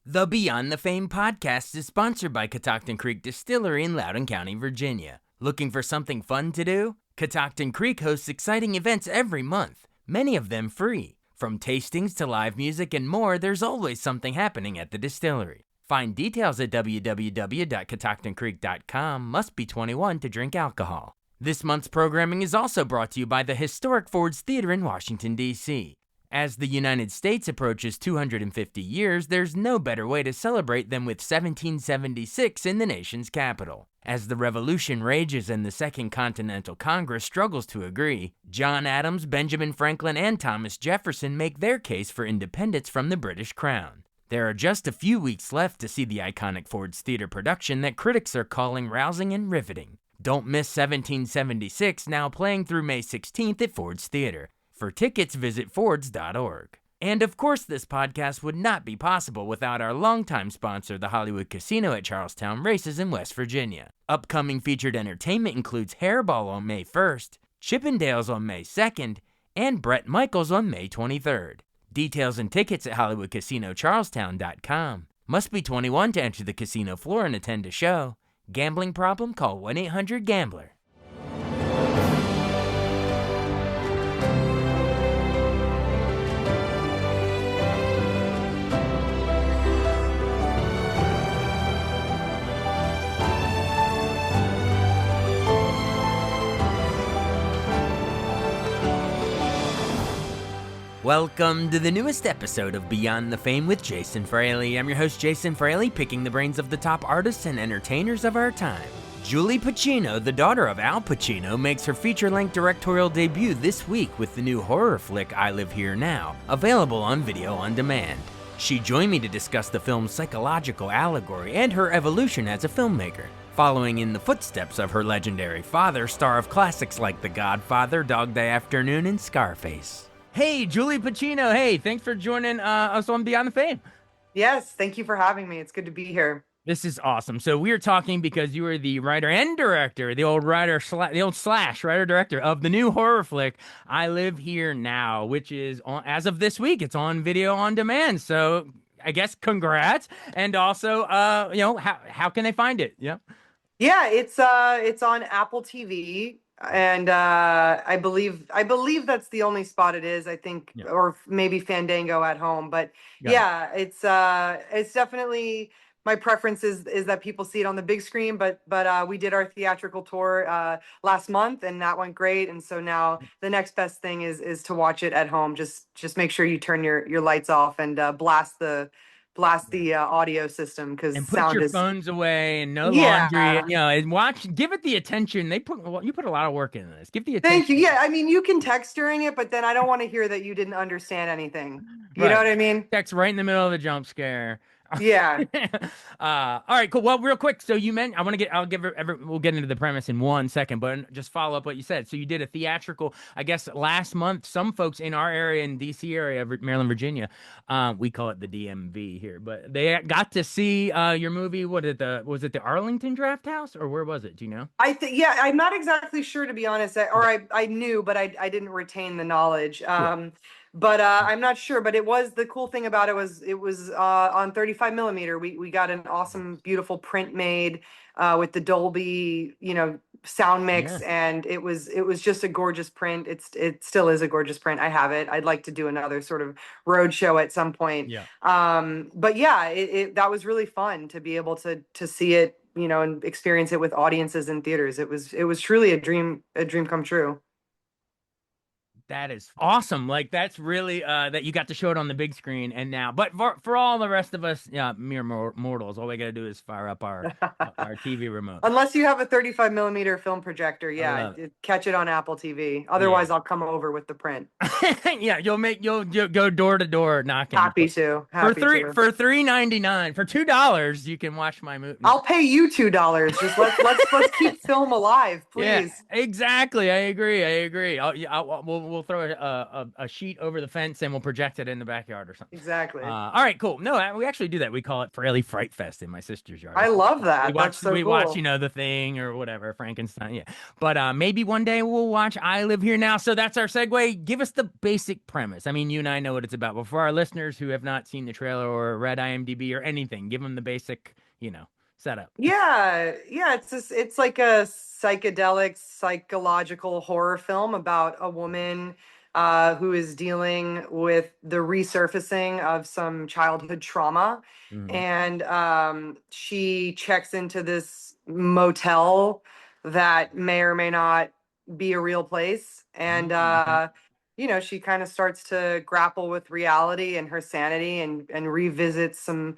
The Beyond the Fame podcast is sponsored by Catoctin Creek Distillery in Loudoun County, Virginia. Looking for something fun to do? Catoctin Creek hosts exciting events every month, many of them free. From tastings to live music and more, there's always something happening at the distillery. Find details at www.catoctincreek.com. Must be 21 to drink alcohol. This month's programming is also brought to you by the historic Ford's Theater in Washington, D.C. As the United States approaches 250 years, there's no better way to celebrate than with 1776 in the nation's capital. As the Revolution rages and the Second Continental Congress struggles to agree, John Adams, Benjamin Franklin, and Thomas Jefferson make their case for independence from the British Crown. There are just a few weeks left to see the iconic Ford's Theater production that critics are calling rousing and riveting. Don't miss 1776, now playing through May 16th at Ford's Theater. For tickets, visit Fords.org. And of course, this podcast would not be possible without our longtime sponsor, the Hollywood Casino at Charlestown Races in West Virginia. Upcoming featured entertainment includes Hairball on May 1st, Chippendales on May 2nd, and Bret Michaels on May 23rd. Details and tickets at HollywoodCasinoCharlestown.com. Must be 21 to enter the casino floor and attend a show. Gambling problem? Call 1-800-GAMBLER. Welcome to the newest episode of Beyond the Fame with Jason Fraley. I'm your host, Jason Fraley, picking the brains of the top artists and entertainers of our time. Julie Pacino, the daughter of Al Pacino, makes her feature-length directorial debut this week with the new horror flick I Live Here Now, available on video on demand. She joined me to discuss the film's psychological allegory and her evolution as a filmmaker, following in the footsteps of her legendary father, star of classics like The Godfather, Dog Day Afternoon, and Scarface. Hey, Julie Pacino. Hey, thanks for joining us on Beyond the Fame. Yes, thank you for having me. It's good to be here. This is awesome. So we were talking because you were the writer and director, the old writer, the old slash writer director of the new horror flick I Live Here Now, which is on, as of this week, it's on video on demand. So I guess congrats, and also, how can they find it? Yeah, it's on Apple TV. And I believe that's the only spot it is, I think, yeah. Or maybe Fandango at home. But it's definitely, my preference is that people see it on the big screen. But we did our theatrical tour last month, and that went great. And so now the next best thing is to watch it at home. Just make sure you turn your lights off and blast the audio system, because and put your phones away and no laundry, and watch, give it the attention. You put a lot of work into this. Give the attention. Thank you. Yeah, I mean, you can text during it, but then I don't want to hear that you didn't understand anything. You know what I mean? Text right in the middle of the jump scare. Yeah. All right, cool. Well, real quick. So you we'll get into the premise in 1 second, but just follow up what you said. So you did a theatrical, I guess, last month. Some folks in our area, in DC area, Maryland, Virginia, we call it the DMV here, but they got to see your movie. Was it the Arlington Draft House, or where was it? Do you know? I'm not exactly sure, to be honest. I knew, but I didn't retain the knowledge. But I'm not sure. But the cool thing about it was on 35 millimeter. We got an awesome, beautiful print made with the Dolby, sound mix, and it was just a gorgeous print. It still is a gorgeous print. I have it. I'd like to do another sort of road show at some point. Yeah. But yeah, that was really fun to be able to see it, and experience it with audiences in theaters. It was truly a dream come true. That is awesome. Like, that's really that you got to show it on the big screen. And now, but for all the rest of us, mere mortals, all we got to do is fire up our TV remote. Unless you have a 35 millimeter film projector, catch it on Apple TV. Otherwise, I'll come over with the print. Yeah, you'll go door to door knocking. Happy to. For $3.99, for $2, you can watch my movie. I'll pay you $2. Just let's keep film alive, please. Yeah, exactly. I agree. We'll we'll throw a sheet over the fence and we'll project it in the backyard or something. Exactly. All right, cool. No, we actually do that. We call it Fraley Fright Fest in my sister's yard. I love that. That's so We watch, cool. The Thing or whatever, Frankenstein. Yeah. But maybe one day we'll watch I Live Here Now. So that's our segue. Give us the basic premise. I mean, you and I know what it's about, but for our listeners who have not seen the trailer or read IMDb or anything, give them the basic, setup. Yeah, it's like a psychedelic psychological horror film about a woman who is dealing with the resurfacing of some childhood trauma, Mm-hmm. and she checks into this motel that may or may not be a real place, and Mm-hmm. she kind of starts to grapple with reality and her sanity, and revisits some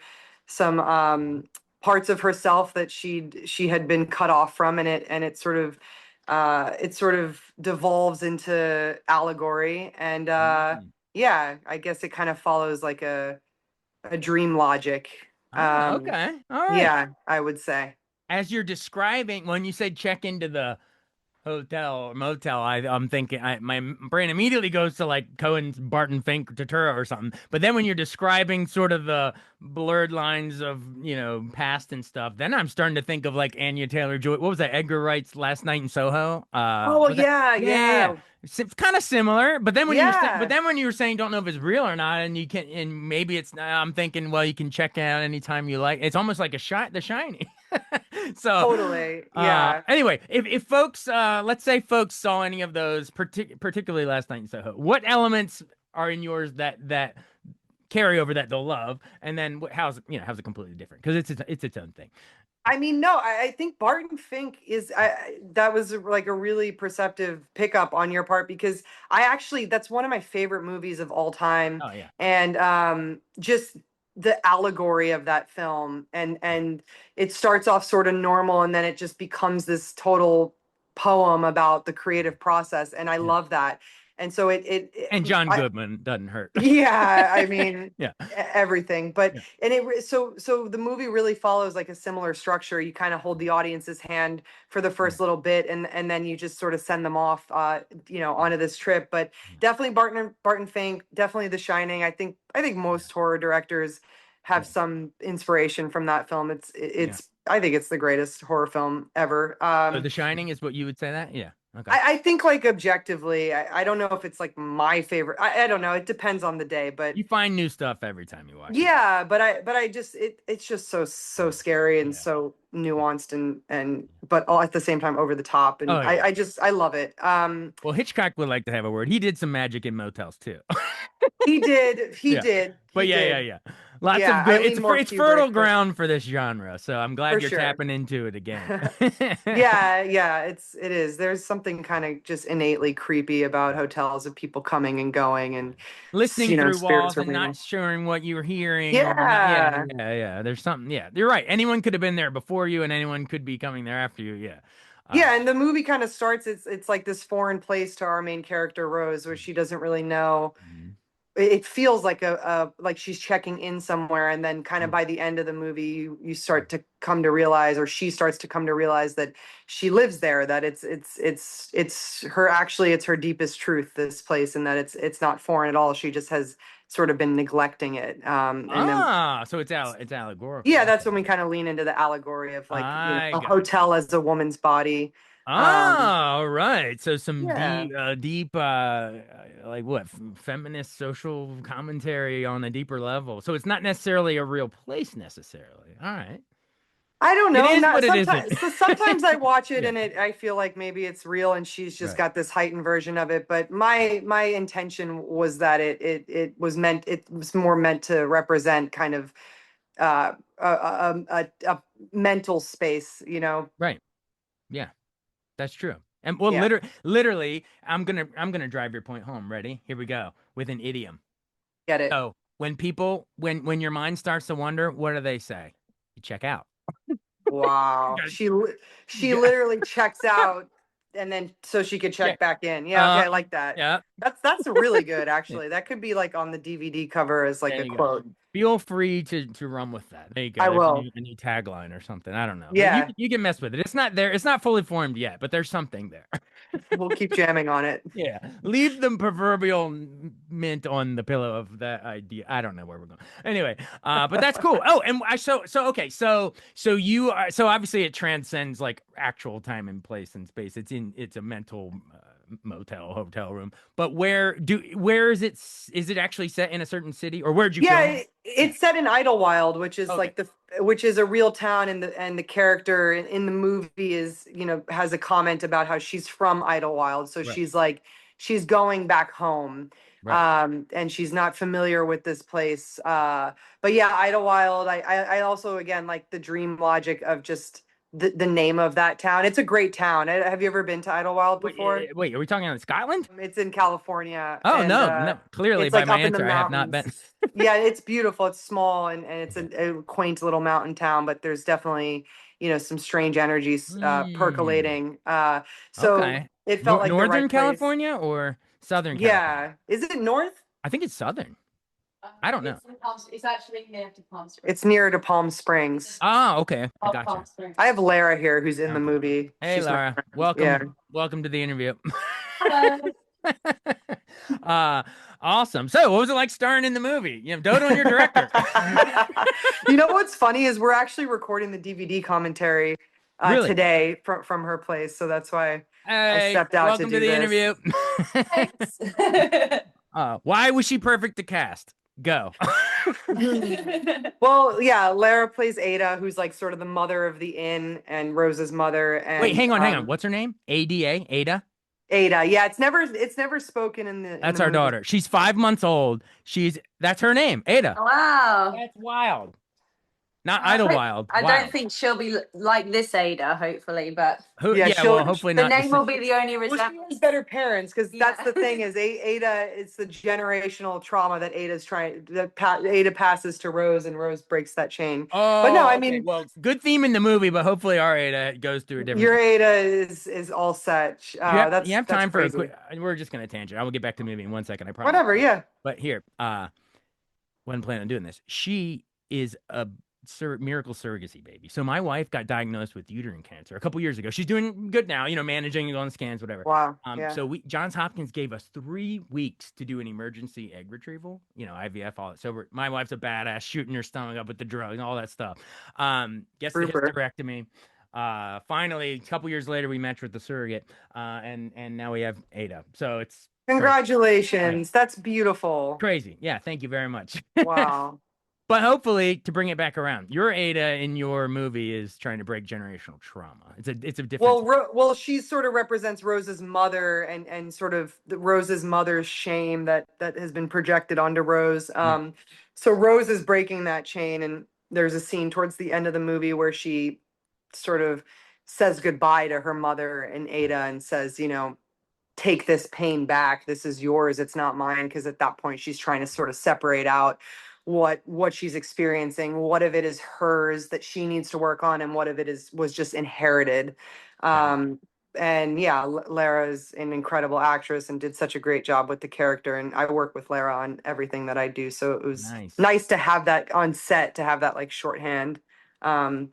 parts of herself that she had been cut off from, and it sort of devolves into allegory, and Mm-hmm. yeah, I guess it kind of follows like a dream logic. Oh, um okay. All right. yeah, I would say. As you're describing, when you said check into the hotel or motel, I'm thinking my brain immediately goes to like Cohen's Barton Fink Turturro or something. But then when you're describing sort of the blurred lines of past and stuff, then I'm starting to think of like Anya Taylor-Joy. What was that? Edgar Wright's Last Night in Soho. Oh, Was that? yeah, Yeah. yeah, It's kind of similar, but then yeah, when you were saying don't know if it's real or not, and you can, and maybe it's, I'm thinking, well, you can check it out anytime you like. It's almost like The Shining. So, totally, yeah. anyway, if folks, let's say folks saw any of those, particularly Last Night in Soho, what elements are in yours that carry over that they'll love, and then how's it completely different? Because it's its own thing. I mean, no, I think Barton Fink that was like a really perceptive pickup on your part, because that's one of my favorite movies of all time. Oh yeah. And just the allegory of that film, and it starts off sort of normal, and then it just becomes this total poem about the creative process, and I Yeah. love that. And so And John Goodman doesn't hurt. yeah, I mean, Yeah. everything. But Yeah. and so the movie really follows like a similar structure. You kind of hold the audience's hand for the Yeah. first little bit, and then you just sort of send them off onto this trip. But definitely Barton Fink, definitely The Shining. I think most horror directors Yeah. have some inspiration from that film. Yeah. I think it's the greatest horror film ever. So The Shining is what you would say that? Yeah. Okay. I think like objectively, I don't know if it's like my favorite. I don't know. It depends on the day, but You find new stuff every time you watch it. yeah, but I just it's just so scary and Yeah. so nuanced, and but all at the same time over the top, and Oh yeah. I love it. Well, Hitchcock would like to have a word. He did some magic in motels too. He did, Yeah. he But yeah, did. yeah. Lots Yeah, of I good. lean more It's fertile Kubrick, ground for this genre. So I'm glad for you're sure. tapping into it again. Yeah, it is. There's something kind of just innately creepy about hotels of people coming and going, and Listening through spirits walls and not remaining. sure what you were hearing or not. Yeah, Yeah. yeah. There's something. Yeah, you're right. Anyone could have been there before you, and anyone could be coming there after you. Yeah. Uh, Yeah, and the movie kind of starts, it's like this foreign place to our main character Rose, where she doesn't really know. mhm. It feels like a like she's checking in somewhere, and then kind of Mm. by the end of the movie you start to come to realize, or she starts to come to realize, that she lives there, that it's her, actually it's her deepest truth, this place, and that it's not foreign at all. She just has sort of been neglecting it. And then So it's allegorical. yeah, that's Okay. when we kind of lean into the allegory of like, I a got you. hotel as a woman's body. um All right. So some yeah. deep, like what, feminist social commentary on a deeper level. So it's not necessarily a real place necessarily. All right. I don't It know. is, Not but it isn't. sometimes. So sometimes I watch it Yeah. and I feel like maybe it's real and she's just Right. got this heightened version of it. But my intention was that it was more meant to represent kind of a mental space. Right. Yeah. That's true. And well, Yeah, literally, I'm gonna drive your point home. Ready? Here we go with an idiom. get it. So when your mind starts to wonder, what do they say? You check out. Wow. You She got- literally checks out, and then so she could yeah. check back in. Yeah, okay, I like that. Yeah. That's really good, Yeah. actually. That could be like on the DVD cover as like There a you go. quote. Feel free to run with that. There you go. I There's will. a new tagline or something. I don't know. But Yeah, you can mess with it. It's not there. It's not fully formed yet, but there's something there. we'll keep jamming on it. Yeah. Leave the proverbial mint on the pillow of that idea. I don't know where we're going. Anyway, but that's cool. Oh, and so okay. So you are so obviously it transcends like actual time and place and space. It's a mental motel, hotel room. But where is it? Is it actually set in a certain city, or where'd you Yeah, film? Yeah. it's set in Idlewild, which is Okay. like which is a real town, and the character in the movie is, has a comment about how she's from Idlewild, so Right. she's like she's going back home, Right. and she's not familiar with this place. But yeah, Idlewild. I also again like the dream logic of just the name of that town. It's a great town. Have you ever been to Idlewild before? Wait, are we talking on Scotland? It's in California, Oh and no, no. Clearly, it's by like my up in the answer, I have not been. mountains. Yeah, it's beautiful. It's small, and it's Okay. a quaint little mountain town, but there's definitely, some strange energies Hmm. percolating. So Okay. it felt like the Northern right place. California or Southern California? Yeah. Is it north? I think it's Southern. I don't know. It's actually near to Palm Springs. It's nearer to Palm Springs. Ah, okay. I Off Palm gotcha. Springs. I have Lara here who's in the Okay. movie. Hey, She's my Laura. friend. Yeah. Welcome to the interview. Hello. uh, awesome. So, what was it like starring in the movie? Dote on your director. You know what's funny is we're actually recording the DVD commentary Really? today from her place, so that's why I Hey, stepped out to welcome to do the this. interview. Thanks. Why was she perfect to cast? Go. Well, yeah, Lara plays Ada, who's like sort of the mother of the inn and Rose's mother, Wait, and hang on. What's her name? ADA? Ada? Ada. Yeah, it's never spoken in the That's our movie. daughter. She's 5 months old. That's her name, Ada. Wow. That's wild. Not I hope- Idlewild. I Wild. don't think she'll be like this Ada, hopefully, but Who? Yeah, Yeah, she'll- well, hopefully the not. name will be the only Well, she has resemblance. better parents because that's Yeah. the thing is Ada. It's the generational trauma that Ada passes to Rose, and Rose breaks that chain. Oh, But no, I okay. mean, Well, good theme in the movie, but hopefully our Ada goes through a different. your Ada is all set. You have That's time for a crazy. quick. We're just gonna tangent. I will get back to the movie in 1 second. I promise. Whatever. Yeah. But here, wasn't planning on doing this. She is a miracle surrogacy baby. So my wife got diagnosed with uterine cancer a couple years ago. She's doing good now, managing, going on scans, whatever. Wow. Yeah. So Johns Hopkins gave us 3 weeks to do an emergency egg retrieval, IVF, all that. So my wife's a badass, shooting her stomach up with the drug and all that stuff. Gets the Trooper. hysterectomy. Finally, a couple years later, we matched with the surrogate, and now we have Ada. So it's Congratulations. That's beautiful. crazy. Yeah, thank you very much. Wow. But hopefully, to bring it back around, your Ada in your movie is trying to break generational trauma. It's a different. Well, she sort of represents Rose's mother, and sort of Rose's mother's shame that has been projected onto Rose. So Rose is breaking that chain, and there's a scene towards the end of the movie where she sort of says goodbye to her mother and Ada, and says, take this pain back. This is yours. It's not mine. Because at that point, she's trying to sort of separate out what she's experiencing, what of it is hers that she needs to work on, and what of it was just inherited. And yeah, Lara is an incredible actress and did such a great job with the character, and I work with Lara on everything that I do, so it was nice to have that on set, to have that like shorthand.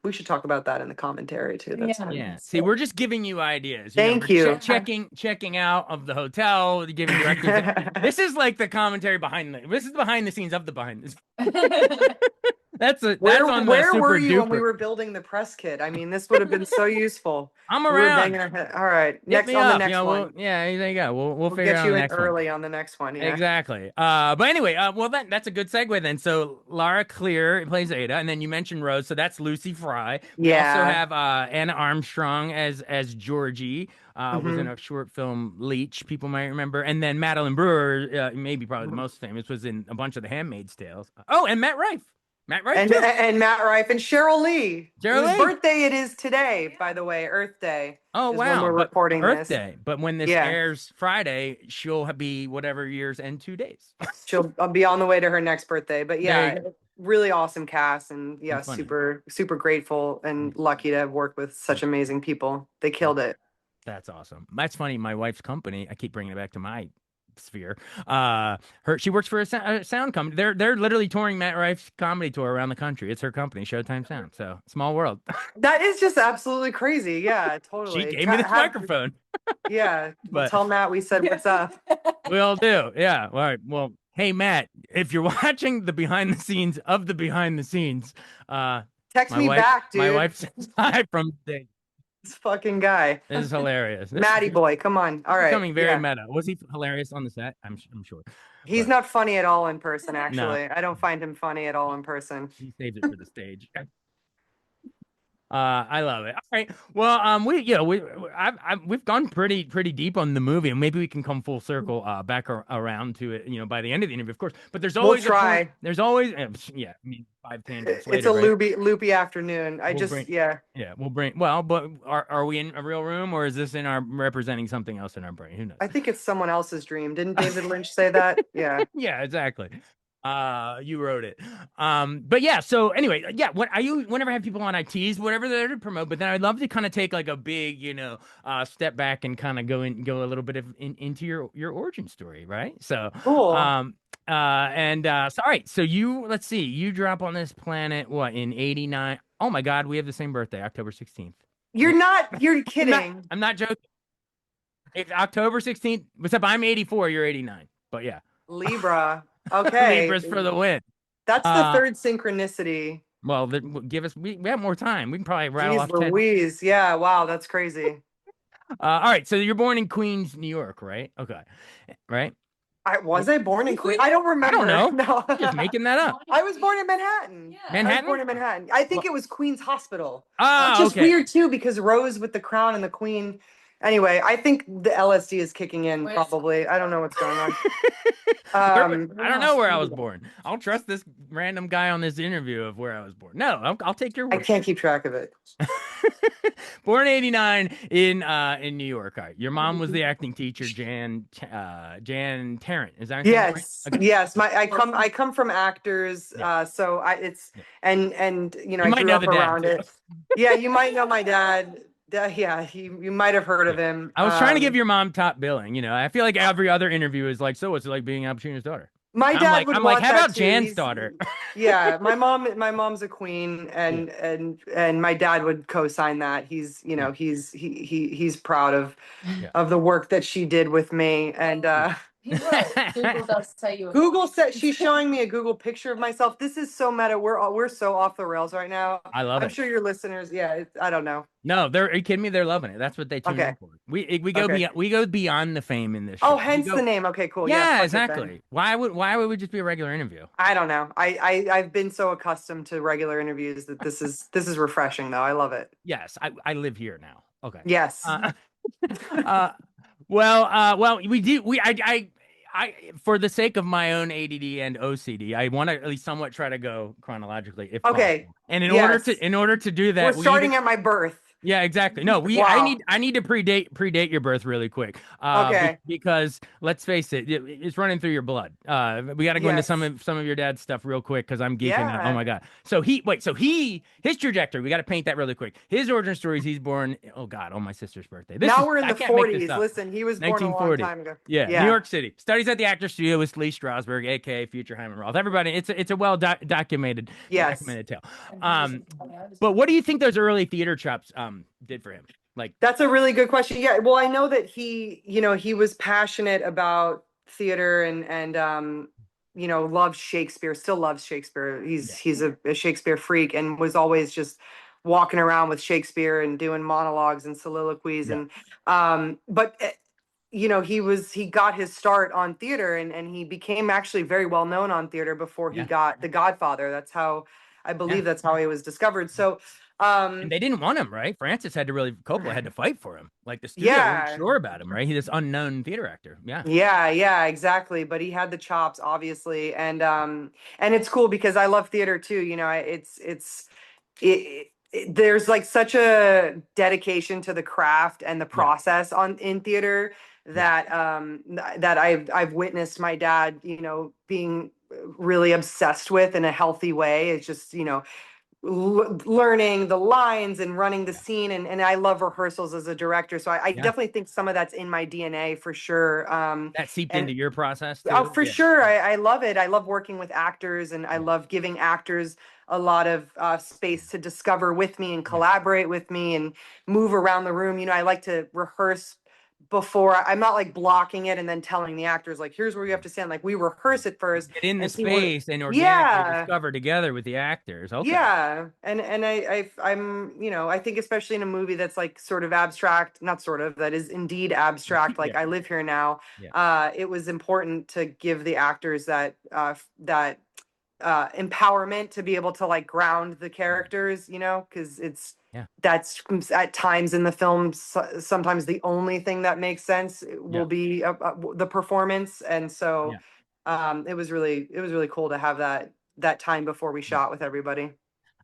We should talk about that in the commentary too. That's Yeah. See, we're just giving you ideas. Thank we're you. Checking out of the hotel, giving directors. This is like the commentary this is behind the scenes of the behind this. That's on where the super were you when we duper. were building the press kit? I mean, this would have been so useful. I'm We were around. banging our head. All right, Hit next me on the up. next one. There you go. We'll We'll figure get out you the in next one. early on the next one. Yeah. Exactly. But anyway, well that's a good segue then. So Lara Clear plays Ada, and then you mentioned Rose, so that's Lucy Fry. We also have Anna Armstrong as Georgie. Was in a short film Leech, people might remember, and then Madeline Brewer, maybe probably the most famous, was in a bunch of The Handmaid's Tales. Oh, and Matt Rife. And too. and Matt Rife and Cheryl Lee. Cheryl whose Lee. birthday it is today, by the way, Earth Day. Oh is wow! when we're recording Earth this. Day. But when this airs Friday, she'll be whatever years and 2 days. She'll be on the way to her next birthday. But There yeah, really awesome cast, and yeah, That's funny. super grateful and lucky to have worked with such amazing people. They killed it. That's awesome. That's funny. My wife's company, I keep bringing it back to my sphere. She works for a sound company. They're literally touring Matt Rife's comedy tour around the country. It's her company, Showtime Sound. So small world. That is just absolutely crazy. Yeah, She totally. gave me this microphone. Yeah, we'll But tell Matt we said what's up. we'll do. Yeah. All right. Well, hey Matt, if you're watching the behind the scenes of the behind the scenes, Text me back, dude. my wife says hi from the. This fucking guy. This is hilarious. This Matty is boy, come on. All right. becoming very Yeah. meta. Was he hilarious on the set? I'm sure. He's But not funny at all in person, actually. I don't find him funny at all in person. he saves it for the stage. I love it. All right. Well, we've gone pretty deep on the movie, and maybe we can come full circle back around to it, by the end of the interview, of course. But there's We'll always try. a point. There's always, yeah. I mean, 5 tangents later. It's a right? loopy afternoon. Yeah, we'll bring. Well, but are we in a real room, or is this in our representing something else in our brain? Who knows? I think it's someone else's dream. Didn't David Lynch say that? Yeah. Yeah, exactly. You wrote it. But yeah, so anyway, yeah, whenever I have people on, I tease whatever they're to promote, but then I'd love to kind of take like a big, step back and kind of go a little bit into your origin story, right? So Cool. all right, so let's see, you drop on this planet in 89. Oh my God, we have the same birthday, October 16th. You're kidding. I'm not joking. It's October 16th, except I'm 84, you're 89. But yeah. Libra. Okay. Libras for the win. That's the third synchronicity. Well, give us. We have more time. We can probably rattle off 10. Louise. Yeah. Wow. That's crazy. All right. So you're born in Queens, New York, right? Okay. Right. I born in Queens? I don't remember. I don't know. No. Just making that up. I was born in Manhattan. Yeah. I was Manhattan? born in Manhattan. I think it was Queens Hospital. Oh, Which is okay. weird too, because Rose with the crown and the queen. Anyway, I think the LSD is kicking in. Where's- Probably. I don't know what's going on. I don't know where I was born. I'll trust this random guy on this interview of where I was born. No, I'll take your I word. can't keep track of it. Born 89 in New York. All right. Your mom was the acting teacher, Jan Tarrant. Is that Yes, right? Okay. yes. I come from actors, so and You I might grew know up the dad, around too. it. Yeah, you might know my dad. Yeah, you might have heard of him. I was trying to give your mom top billing. I feel like every other interview is like, so what's it like being Al Pacino's daughter? My I'm dad like, would I'm want like, how that about too. Jan's He's- daughter? Yeah, my mom's a queen, and my dad would co-sign that. He's he's proud of the work that she did with me, and He will. Google does say you. Google said she's showing me a Google picture of myself. This is so meta. We're so off the rails right now. I love I'm it. sure your listeners, I don't know. No, are you kidding me? They're loving it. That's what they tune in for. We go Okay. we go beyond the fame in this show. Oh, We hence go- the name. Okay, cool. Yeah, fuck it then. exactly. Why would we just be a regular interview? I don't know. I've been so accustomed to regular interviews that this is refreshing though. I love it. Yes, I live here now. Okay. Yes. Well, we do. I, for the sake of my own ADD and OCD, I want to at least somewhat try to go chronologically, if Okay. possible. And Yes. in order to do that, We're starting at my birth. Yeah, exactly. No, Wow. I need to predate your birth really quick. Okay. Because let's face it, it's running through your blood. We got to go into Yes. some of your dad's stuff real quick because I'm geeking out. Yeah. Oh my God. So his trajectory, we got to paint that really quick. His origin story is he's born, oh God, on my sister's birthday. Now we're in I the can't make this 40s. up. Listen, he was born a long 1940. time ago. Yeah, New York City. Studies at the Actors Studio with Lee Strasberg, aka future Hyman Roth. Everybody, it's a well documented tale. But what do you think those early theater chops did for him? Like, That's a really good question. Yeah, well, I know that he was passionate about theater and loved Shakespeare, still loves Shakespeare. He's a Shakespeare freak and was always just walking around with Shakespeare and doing monologues and soliloquies and but he got his start on theater and he became actually very well known on theater before he got The Godfather. That's how I believe that's how he was discovered. So and they didn't want him, right? Coppola had to fight for him. Like the studio wasn't sure about him, right? He's this unknown theater actor. Yeah, exactly. But he had the chops, obviously, and it's cool because I love theater too. There's like such a dedication to the craft and the process in theater that that I've witnessed my dad, being really obsessed with in a healthy way. It's just learning the lines and running the scene. And I love rehearsals as a director. So I Yeah. definitely think some of that's in my DNA for sure. That seeped And into your process oh, too? for Yeah. sure. I love it. I love working with actors, and I Yeah. love giving actors a lot of space to discover with me and Yeah. collaborate with me and move around the room. I like to rehearse before. I'm not like blocking it and then telling the actors like, here's where you have to stand. Like we rehearse it You first get in the and see where. space and organically Yeah. discover together with the actors. Okay. Yeah, and I'm I think especially in a movie that's like sort of abstract, not sort of, that is indeed abstract. Like Yeah. I live here now. Yeah. It was important to give the actors that empowerment to be able to like ground the characters, because Yeah. that's at times in the film sometimes the only thing that makes sense Yeah. will be the performance, and so Yeah. it was really cool to have that time before we Yeah. shot with everybody.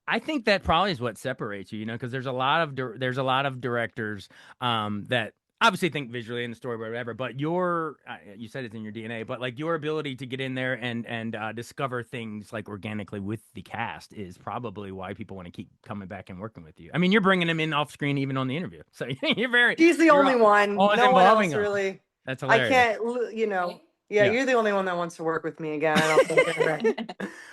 I think that probably is what separates you, because there's a lot of directors that obviously think visually in the story, whatever. But you said it's in your DNA, but like your ability to get in there and discover things like organically with the cast is probably why people want to keep coming back and working with you. I mean, you're bringing them in off screen even on the interview, so She's the you're only one. always No one involving else them. really. That's I hilarious. can't, yeah, Yeah. you're the only one that wants to work with me again. I don't think.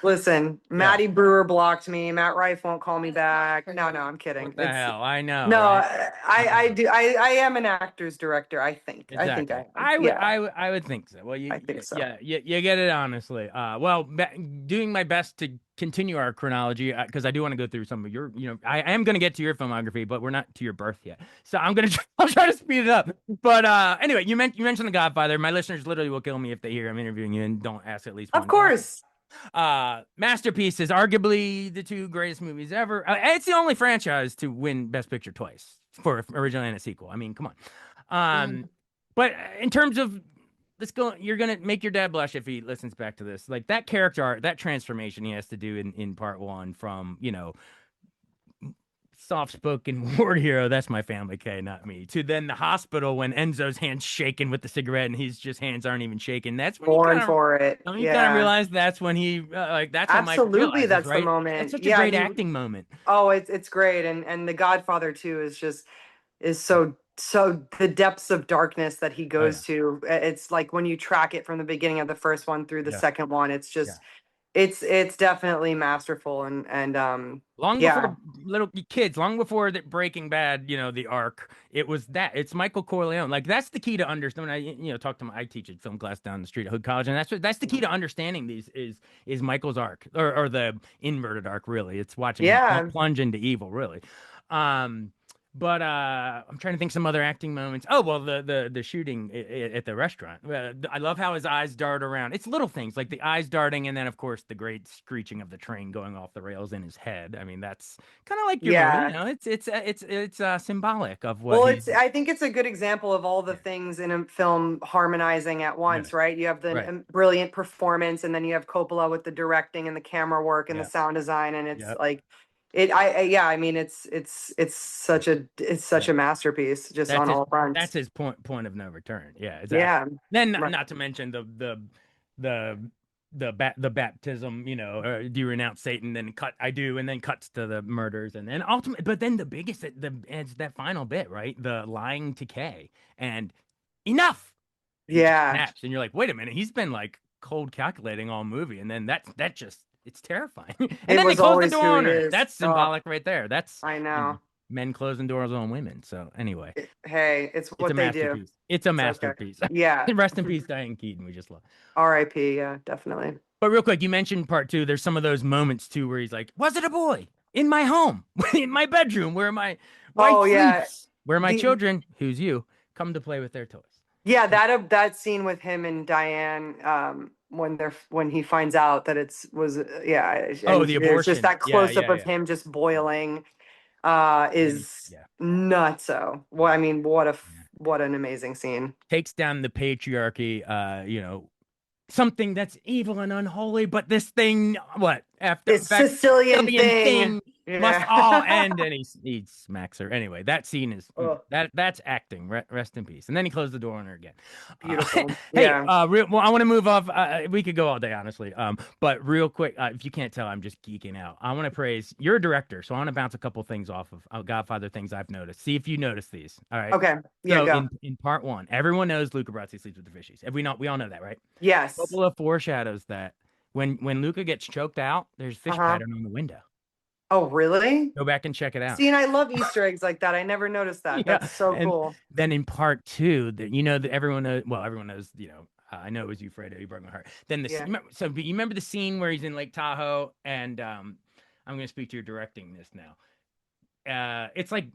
Listen, Yeah. Maddie Brewer blocked me. Matt Rife won't call me back. No, I'm kidding. What the hell? I know, No, right? I do. I am an actor's director. I think. I think Exactly. I am. Yeah, I would think so. Well, I think so. yeah, you get it honestly. Well, doing my best to continue our chronology because I do want to go through some of your, I am going to get to your filmography, but we're not to your birth yet. So I'll try to speed it up. But anyway, you mentioned The Godfather. My listeners literally will kill me if they hear I'm interviewing you and don't ask at least Of one. course. Masterpiece is arguably the two greatest movies ever. It's the only franchise to win Best Picture twice for original and a sequel. I mean, come on. But in terms of let's go, you're gonna make your dad blush if he listens back to this. Like that character art, that transformation he has to do in part one from soft-spoken war hero, that's my family, K, not me, to then the hospital when Enzo's hands shaking with the cigarette and his hands aren't even shaking. That's when Born for it. you kind of Yeah. realize that's when he that's when Michael Absolutely, realizes, that's the right? That's moment. such a Yeah, great acting moment. oh, it's great. And The Godfather too is so the depths of darkness that he Oh yeah, goes to. It's like when you track it from the beginning of the first one through the yeah, second one, it's yeah. just it's definitely masterful, and Long yeah. before little kids, long before that Breaking Bad, the arc, it's Michael Corleone. Like that's the key to understand. When I teach at film class down the street at Hood College, and that's the key to understanding these is Michael's arc or the inverted arc. Really, it's watching him Yeah. plunge into evil. Really, um, but I'm trying to think some other acting moments. Oh well, the shooting at the restaurant. I love how his eyes dart around. It's little things like the eyes darting, and then of course the great screeching of the train going off the rails in his head. I mean, that's kind of like your movie. Yeah. It's symbolic of what Well, he's. I think it's a good example of all the Yeah, things in a film harmonizing at right, once, right? You have the right. brilliant performance, and then you have Coppola with the directing and the camera work and the Yeah, sound design, and it's yeah, like yeah, I mean, it's such yeah. a masterpiece just That's on his all fronts. that's his point of no return. Yeah, exactly. Yeah. Then Right. not to mention the the baptism, do you renounce Satan? Then I do, and then cuts to the murders, and then ultimate. But then the biggest, it's that final bit, right? The lying to Kay and enough, and he just Yeah. snaps, and you're like, wait a minute, he's been like cold calculating all movie, and then that just it's terrifying. And It then they was close the always door who on he her. is. That's Oh, symbolic right there. That's I know. men closing doors on women. So anyway. Hey, it's It's a what they do. masterpiece. It's a It's okay. masterpiece. Yeah. Rest in peace, Diane Keaton. We just love. R.I.P. Yeah, definitely. But real quick, you mentioned part two. There's some of those moments too where he's like, "Was it a boy in my home, in my bedroom, where my wife Oh yeah. sleeps, where my The children, who's you, come to play with their toys?" Yeah, that scene with him and Diane, when he finds out that yeah, Oh, and the there's just abortion. that Yeah, close up yeah, of yeah. him just Yeah. boiling, And then is nutso. Well, yeah, I mean, yeah. what an amazing scene. Takes down the patriarchy. Something that's evil and unholy, but this thing, what after This in fact, Sicilian alien thing. thing Must Yeah. all end, and he smacks her. Anyway, that scene is Ugh, that's acting. Rest in peace. And then he closed the door on her again. beautiful. Hey, Yeah. well, I want to move off. We could go all day, honestly. But real quick, if you can't tell, I'm just geeking out. I want to praise. You're a director, so I want to bounce a couple things off of Godfather things I've noticed. See if you notice these. All right. Okay. Yeah, So go. in part one, everyone knows Luca Brasi sleeps with the fishies. Have we not? We all know that, right? A Yes. couple of foreshadows that when Luca gets choked out, there's fish Uh-huh. pattern on the window. Oh, really? Go back and check it out. See, and I love Easter eggs like that. I never noticed that. Yeah, That's so and cool. then in part two, that you know that everyone knows. Well, everyone knows. You know, I know it was you, Fredo. You broke my heart. Then Yeah. so you remember the scene where he's in Lake Tahoe, and I'm going to speak to your directing this now. It's like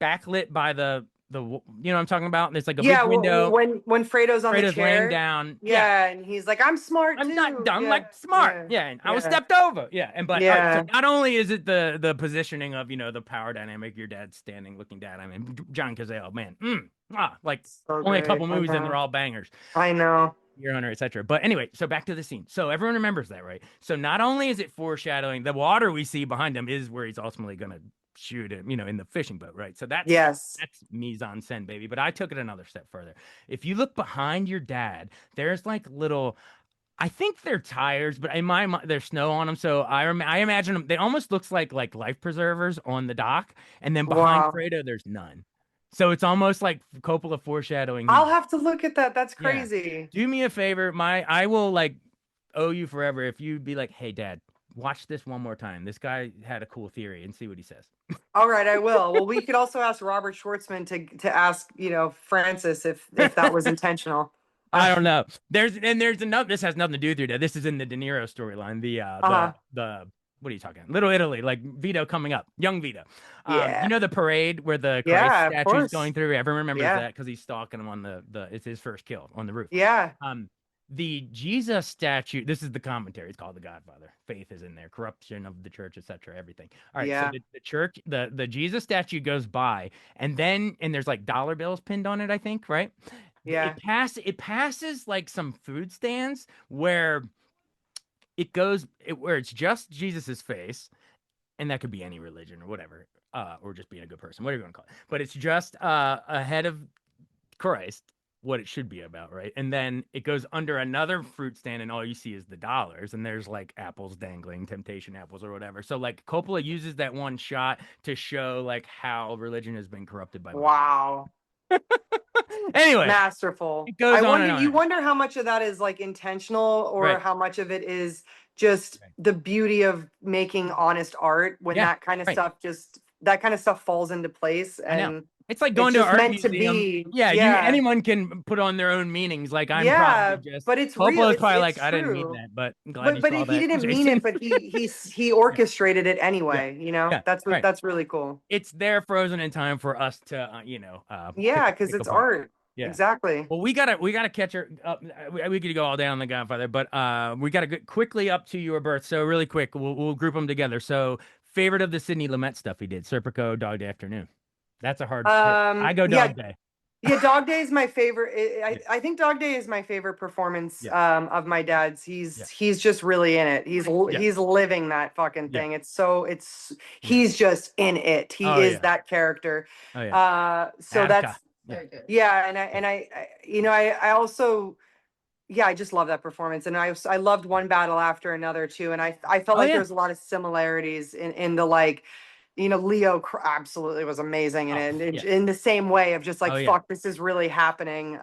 backlit by the you know what I'm talking about. There's like a Yeah, big window. when Fredo's on the Fredo's laying chair. down. Yeah. Yeah, and he's like, I'm smart I'm not too. dumb, Yeah, like smart. yeah, Yeah, and I was yeah, stepped over. Yeah, and but all right, so yeah. not only is it the positioning of the power dynamic, your dad's standing, looking down. I mean, John Cazale, man, like So only a great. couple I movies and they're know. all bangers. I know. Your Hunter, etc. But anyway, so back to the scene. So everyone remembers that, right? So not only is it foreshadowing, the water we see behind him is where he's ultimately gonna shoot him, in the fishing boat, right? So Yes. that's mise en scène, baby. But I took it another step further. If you look behind your dad, there's like little. I think they're tires, but in my mind, there's snow on them. So I imagine them. They almost looks like life preservers on the dock, and then behind Wow. Fredo, there's none. So it's almost like Coppola foreshadowing. I'll have to look at that. That's Yeah. crazy. Do me a favor, I will owe you forever if you be like, hey, Dad, watch this one more time. This guy had a cool theory, and see what he says. All right, I will. Well, we could also ask Robert Schwartzman to ask, Francis if that was intentional. I don't know. There's another. This has nothing to do with your dad. This is in the De Niro storyline. Uh-huh. The what are you talking? Little Italy, like Vito coming up, young Vito. Yeah. You know the parade where the Christ Yeah, of statue's course. going through. Everyone remembers Yeah. that because he's stalking him on the. It's his first kill on the roof. Yeah. The Jesus statue. This is the commentary. It's called The Godfather. Faith is in there. Corruption of the church, etc. Everything. All right. Yeah. So the church, the Jesus statue goes by, and there's like dollar bills pinned on it. I think, right? Yeah. It passes like some food stands where where it's just Jesus's face, and that could be any religion or whatever, or just being a good person, whatever you want to call it. But it's just ahead of Christ, what it should be about, right? And then it goes under another fruit stand, and all you see is the dollars, and there's like apples dangling, temptation apples or whatever. So like Coppola uses that one shot to show like how religion has been corrupted by money. Wow. Anyway, Masterful. it goes on and on. You wonder how much of that is like intentional or Right. how much of it is just the beauty of making honest art when Yeah, that kind of right. stuff falls into place. I know. And It's like going to just an art meant to museum. be. Yeah, Yeah. anyone can put on their own meanings. Like I'm Yeah, probably just. but it's real. Coppola's probably It's like, I didn't mean true. that, but I'm glad you But saw he that. didn't mean Jason. it, but he orchestrated it anyway, Yeah, That's right. that's really cool. It's there frozen in time for us to, Yeah, because pick it's apart. art. Yeah. Exactly. Well, we gotta catch her up. We could go all day on the Godfather, but we gotta get quickly up to your birth. So really quick, we'll group them together. So favorite of the Sidney Lumet stuff he did, Serpico, Dog Day Afternoon. That's a hard. I go Dog Day. Yeah, Dog Day is my favorite. I think Dog Day is my favorite performance of my dad's. He's just really in it. He's living that fucking thing. He's just in it. He is that character. Oh yeah. So Attica. that's Very good. yeah, and I also I just love that performance, and I loved One Battle After Another too, and I felt like there was a lot of similarities in the like. Leo absolutely was amazing, and in the same way of just like, fuck, this is really happening.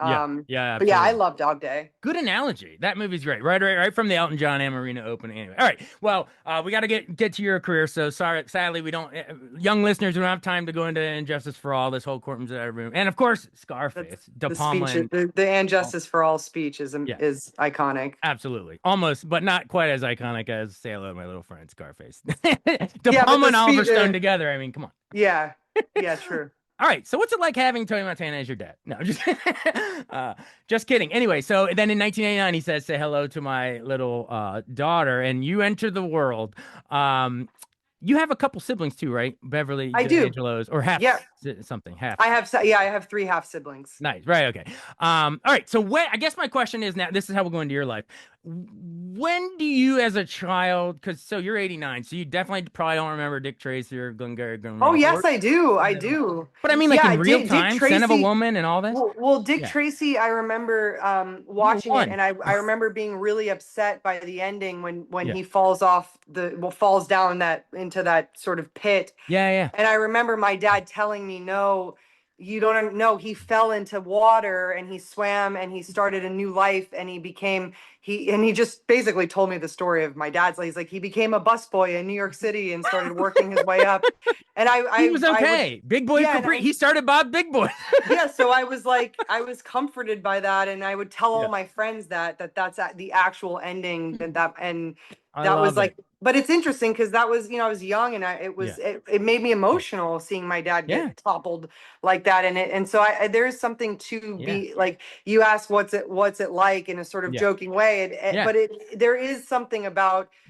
Yeah, but yeah, I love Dog Day. Good analogy. That movie's great. Right from the Elton John Amarina opening. Anyway, all right. Well, we got to get to your career. So sadly, we don't. Young listeners, we don't have time to go into Injustice for All. This whole courtroom's room, and of course, Scarface. De Palma. The And Justice for All speech is iconic. Absolutely, almost, but not quite as iconic as Say Hello to My Little Friend, Scarface. De Palma and Oliver Stone together. I mean, come on. Yeah, true. All right, so what's it like having Tony Montana as your dad? No, just kidding. Anyway, so then in 1989, he says, "Say hello to my little daughter," and you enter the world. You have a couple siblings too, right? Beverly, I do. Angelos, or half something. Half. I have 3 half siblings. Nice, right? Okay. All right. So I guess my question is now. This is how we'll go into your life. When do you, as a child, because so you're 89, so you definitely probably don't remember Dick Tracy or Glengarry Glen Oh Ross, yes, or I do. I whatever. do. But I mean, like Yeah, in real Dick time, Scent of a Tracy. Woman and all this. Well, Dick Yeah, Tracy, I remember you were watching it, one. and I remember being really upset by the ending when Yeah, he falls off falls down that into that sort of pit. yeah, yeah. And I remember my dad telling me, no, you don't know. He fell into water and he swam and he started a new life and he just basically told me the story of my dad's life. He's like, he became a busboy in New York City and started working his way up. And He was I would, okay. Big Boy yeah. Capri. He started Bob Big Boy. Yeah, so I was like, I was comforted by that, and I would tell all Yeah, my friends that's the actual ending, and I that was love it. like, but it's interesting because that was, I was young, and Yeah, it made me emotional seeing my dad yeah, get toppled like that, and so there is something to yeah, be like, you asked what's it like in a sort of yeah, joking way, yeah, but there is something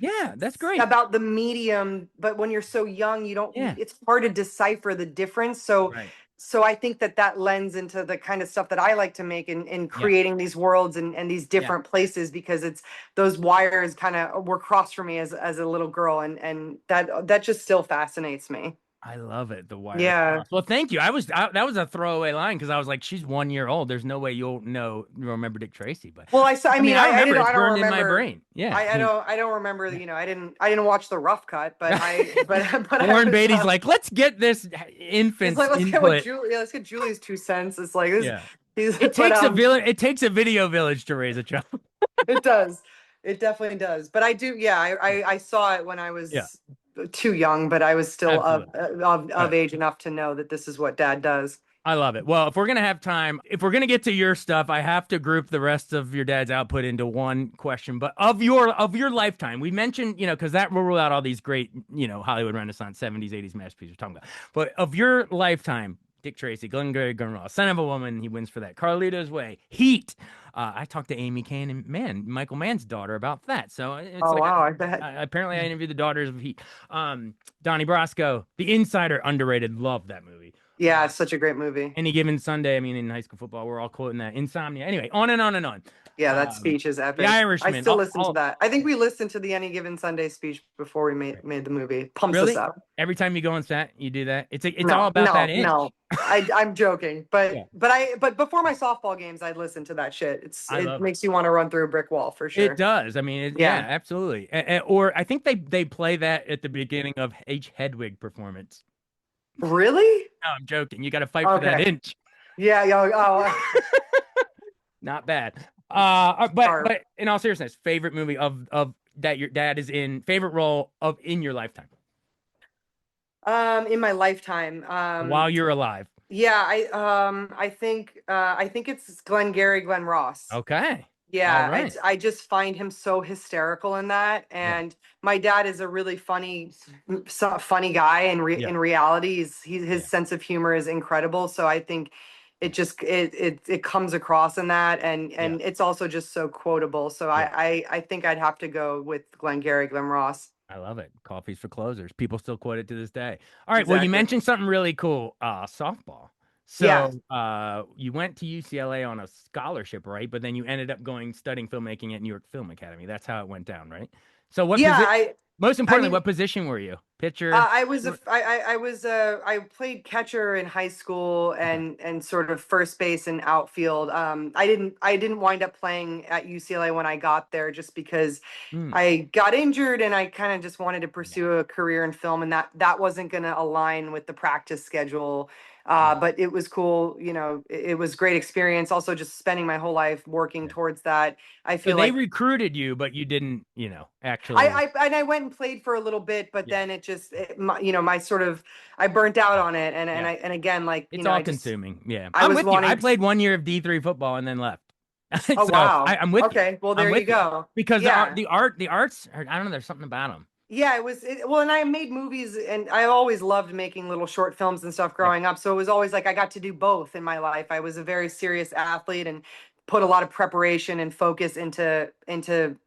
yeah. That's great. about the medium, but when you're so young, Yeah, it's hard to decipher the difference. So right. I think that lends into the kind of stuff that I like to make in Yeah, creating these worlds and these yeah. different places, because it's those wires kind of were crossed for me as a little girl, and that just still fascinates me. I love it. The wires Yeah. cross. Well, thank you. That was a throwaway line because I was like, she's 1 year old. There's no way you'll remember Dick Tracy, but Well, I mean, I remember it. It's I don't burned in my remember. brain. Yeah. I I mean, don't remember, I didn't watch the rough cut, but but I Warren was Beatty's like, let's get this it's infant's like, input. let's get Julie's 2 cents. It's like this, Yeah. he's, It but takes a village. It takes a video village to raise a child. it does. It definitely does. But I do, yeah, I saw it when I Yeah, was too young, but I was still absolutely. of age enough to know that this is what dad does. I love it. Well, if we're gonna have time, if we're gonna get to your stuff, I have to group the rest of your dad's output into one question. But of your lifetime, we mentioned, because that will rule out all these great, Hollywood Renaissance, 70s, 80s masterpieces we're talking about. But of your lifetime, Dick Tracy, Glengarry Glen Ross, Son of a Woman, he wins for that. Carlito's Way, Heat. I talked to Amy Kane and Michael Mann's daughter about that. So it's Oh like wow, I bet. apparently I interviewed the daughters of Heat. Donnie Brasco, The Insider, underrated. Love that movie. Yeah, it's such a great movie. Any given Sunday, I mean, in high school football, we're all quoting that. Insomnia. Anyway, on and on and on. Yeah, that Um, speech is the epic. I Irishman. still listen to that. I think we listened to the Any Given Sunday speech before we made the movie. Pumps us Really? up. Every time you go on set, you do that. It's all No, about that inch. no. I'm joking, Yeah, but before my softball games, I'd listen to that shit. I It love it. makes you want to run through a brick wall for It sure. does. I mean, yeah, Yeah. absolutely. Or I think they play that at the beginning of H. Hedwig performance. Really? No, I'm joking. You got to fight for that Okay. inch. Yeah, yeah. Not bad. Sharp. But in all seriousness, favorite movie of that your dad is in, favorite role of in your lifetime In my lifetime, while you're alive. yeah, I think it's Glengarry Glen Ross. Okay. All Yeah, right. I just find him so hysterical in that, Yeah. and my dad is a really funny guy. Yeah. In reality, his Yeah. sense of humor is incredible. So I think it just it comes across in that, Yeah. and it's also just so quotable. So Yeah. I think I'd have to go with Glengarry Glen Ross. I love it. Coffees for closers. People still quote it to this day. All right. Well, you Exactly. mentioned something really cool. Softball. Yeah. So you went to UCLA on a scholarship, right? But then you ended up studying filmmaking at New York Film Academy. That's how it went down, right? So Yeah, most I importantly, mean, what position were you? Pitcher? I played catcher in high school Okay. and sort of first base and outfield. I didn't wind up playing at UCLA when I got there, just because Hmm. I got injured and I kind of just wanted to Yeah. pursue a career in film, and that wasn't going to align with the practice schedule. Yeah. But it was cool, it was great experience. Also, just spending my whole life working Yeah. towards that. I So feel they like recruited you, but you didn't, actually. I went and played for a little bit, but Yeah. then my sort of, I burnt out Yeah. on it, Yeah. and again, like, It's all I just, consuming. Yeah. I I'm was with you. I wanting. played 1 year of D3 football and then left. Oh So wow. I'm with you. Okay, well I'm there you with you. go. Because Yeah. the arts, I don't know, there's something about them. Yeah, well, and I made movies, and I always loved making little short films and stuff Yeah. growing up. So it was always like I got to do both in my life. I was a very serious athlete, and put a lot of preparation and focus into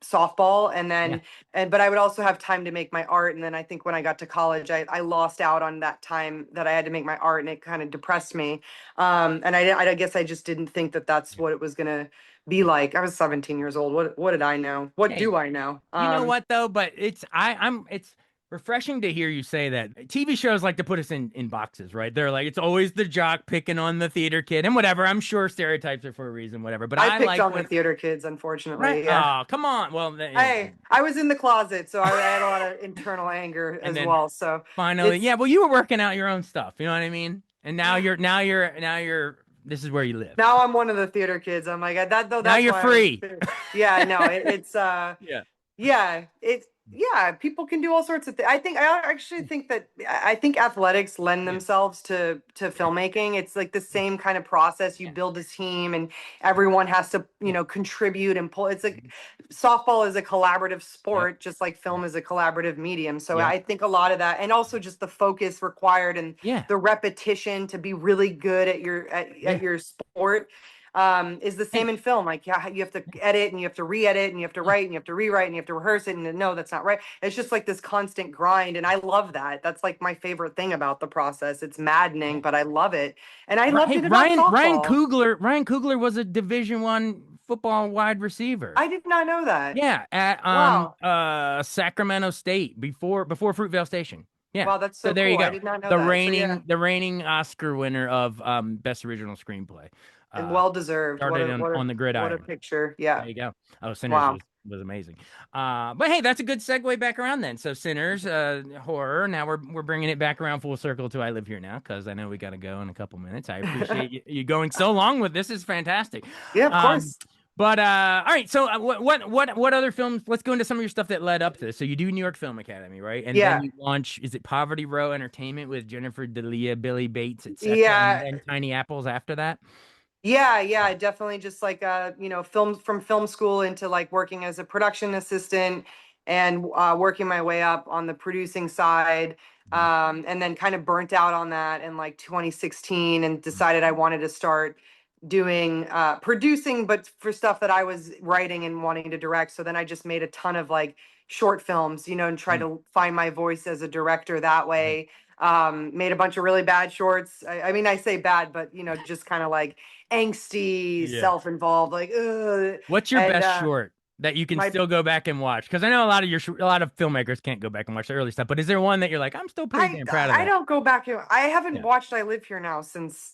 softball, and then but I would also have time to make my art. And then I think when I got to college, I lost out on that time that I had to make my art, and it kind of depressed me. And I guess I just didn't think that that's what it was gonna be like. I was 17 years old. What did I know? What do I know? You know what though? But it's refreshing to hear you say that. TV shows like to put us in boxes, right? They're like, it's always the jock picking on the theater kid and whatever. I'm sure stereotypes are for a reason, whatever. But I picked like on the theater kids, unfortunately. right? Yeah. Oh, come on. Well, Hey, I was in the closet, so I had a lot of internal anger as well. So finally, well, you were working out your own stuff. You know what I mean? And now you're this is where you live. Now I'm one of the theater kids. I'm like that though. Now you're free. Yeah, no, it's people can do all sorts of things. I actually think that athletics lend themselves to filmmaking. It's like the same kind of process. You build a team, and everyone has to contribute and pull. It's like softball is a collaborative sport, just like film is a collaborative medium. So I think a lot of that, and also just the focus required and the repetition to be really good at your sport. Is the same in film. Like, you have to edit, and you have to re-edit, and you have to write, and you have to rewrite, and you have to rehearse it, and no, that's not right. It's just like this constant grind, and I love that. That's like my favorite thing about the process. It's maddening, but I love it, and I loved it about softball. Ryan Coogler was a Division I football wide receiver. I did not know that. Yeah, at Sacramento State before Fruitvale Station. Yeah. Wow, that's so there cool. you go. I did not know the reigning Oscar winner of Best Original Screenplay. And well deserved. Started on the gridiron. What a picture. Yeah. There you go. Oh, Sinners was amazing. But hey, that's a good segue back around then. So Sinners, horror. Now we're bringing it back around full circle to I Live Here Now, because I know we got to go in a couple minutes. I appreciate you going so long with this. Is fantastic. Yeah, of course. But all right. So what other films? Let's go into some of your stuff that led up to this. So you do New York Film Academy, right? And then you launch. Is it Poverty Row Entertainment with Jennifer D'Elia, Billy Bates, etc. Yeah. And Tiny Apples after that. Yeah, definitely. Just like film school into like working as a production assistant, and working my way up on the producing side, and then kind of burnt out on that in like 2016, and decided I wanted to start doing producing, but for stuff that I was writing and wanting to direct. So then I just made a ton of like short films, and try to find my voice as a director that way. Made a bunch of really bad shorts. I mean, I say bad, but just kind of like angsty, self-involved, like, ugh. What's your best short that you can still go back and watch? Because I know a lot of filmmakers can't go back and watch the early stuff, but is there one that you're like, I'm still pretty damn proud of that? I don't go back. I haven't watched I Live Here Now since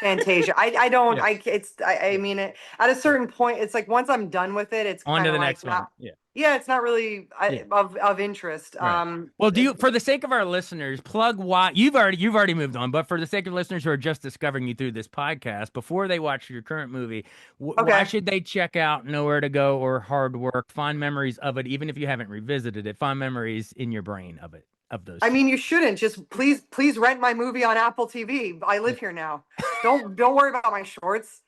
Fantasia. I don't. I mean, at a certain point, it's like once I'm done with it, it's on to the like next one. Yeah, it's not really of interest. Right. Well, for the sake of our listeners, plug why you've already moved on, but for the sake of listeners who are just discovering you through this podcast, before they watch your current movie, why should they check out Nowhere to Go or Hard Work? Fond memories of it, even if you haven't revisited it. Fond memories in your brain of it. Of those. I mean, you shouldn't. Just please rent my movie on Apple TV. I Live Here Now. Don't worry about my shorts.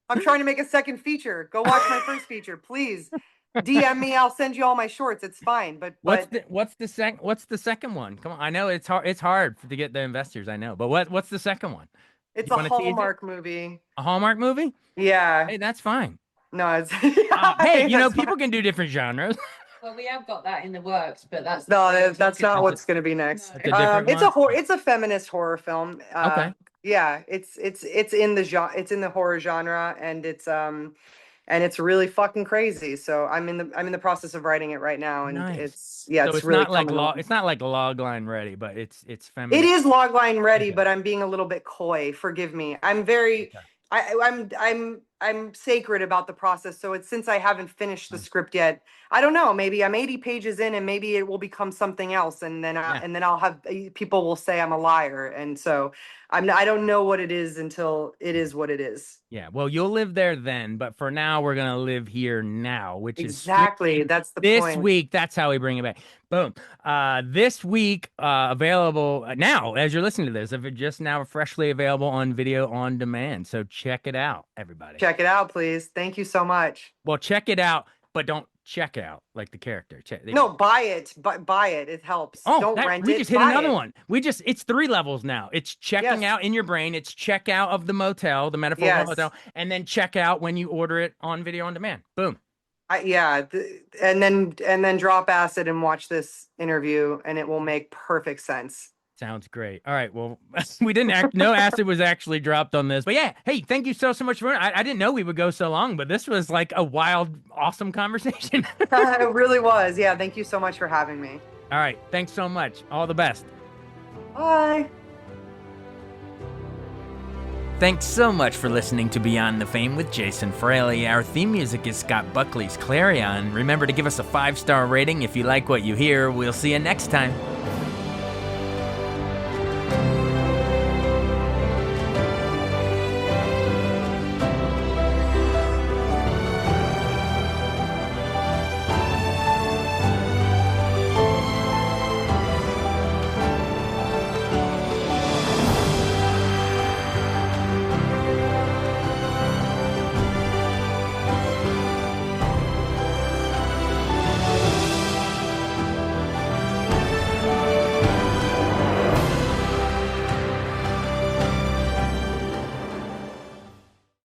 I'm trying to make a second feature. Go watch my first feature, please. DM me. I'll send you all my shorts. It's fine. But what's the second one? Come on. I know it's hard. It's hard to get the investors. I know. But what's the second one? It's a Hallmark movie. A Hallmark movie? Yeah. Hey, that's fine. No, it's hey, people can do different genres. Well, we have got that in the works, but that's not what's going to be next. It's a feminist horror film. Okay. Yeah, it's in the horror genre, and it's really fucking crazy. So I'm in the process of writing it right now, and it's really not like it's not like logline ready, but it's feminist. It is logline ready, but I'm being a little bit coy. Forgive me. I'm very I'm sacred about the process. So it's, since I haven't finished the script yet, I don't know, maybe I'm 80 pages in and maybe it will become something else. And then, I'll have, people will say I'm a liar. And so I don't know what it is until it is what it is. Yeah. Well, you'll live there then, but for now we're going to live here now, which exactly. That's the this point. week. That's how we bring it back. Boom. This week, available now, as you're listening to this, if it's just now freshly available on video on demand. So check it out, everybody. Check it out, please. Thank you so much. Well, check it out but don't check out like the character. No, buy it. Buy it. It helps. Oh, Don't rent we it. just hit buy another it. one. It's 3 levels now. It's checking Yes. out in your brain. It's check out of the motel, the metaphorical Yes. hotel, and then check out when you order it on video on demand. Boom. And then drop acid and watch this interview, and it will make perfect sense. Sounds great. All right. Well, we didn't no acid was actually dropped on this, but yeah. Hey, thank you so much for. I didn't know we would go so long, but this was like a wild, awesome conversation. It really was. Yeah. Thank you so much for having me. All right. Thanks so much. All the best. Bye. Thanks so much for listening to Beyond the Fame with Jason Fraley. Our theme music is Scott Buckley's Clarion. Remember to give us a 5-star rating if you like what you hear. We'll see you next time.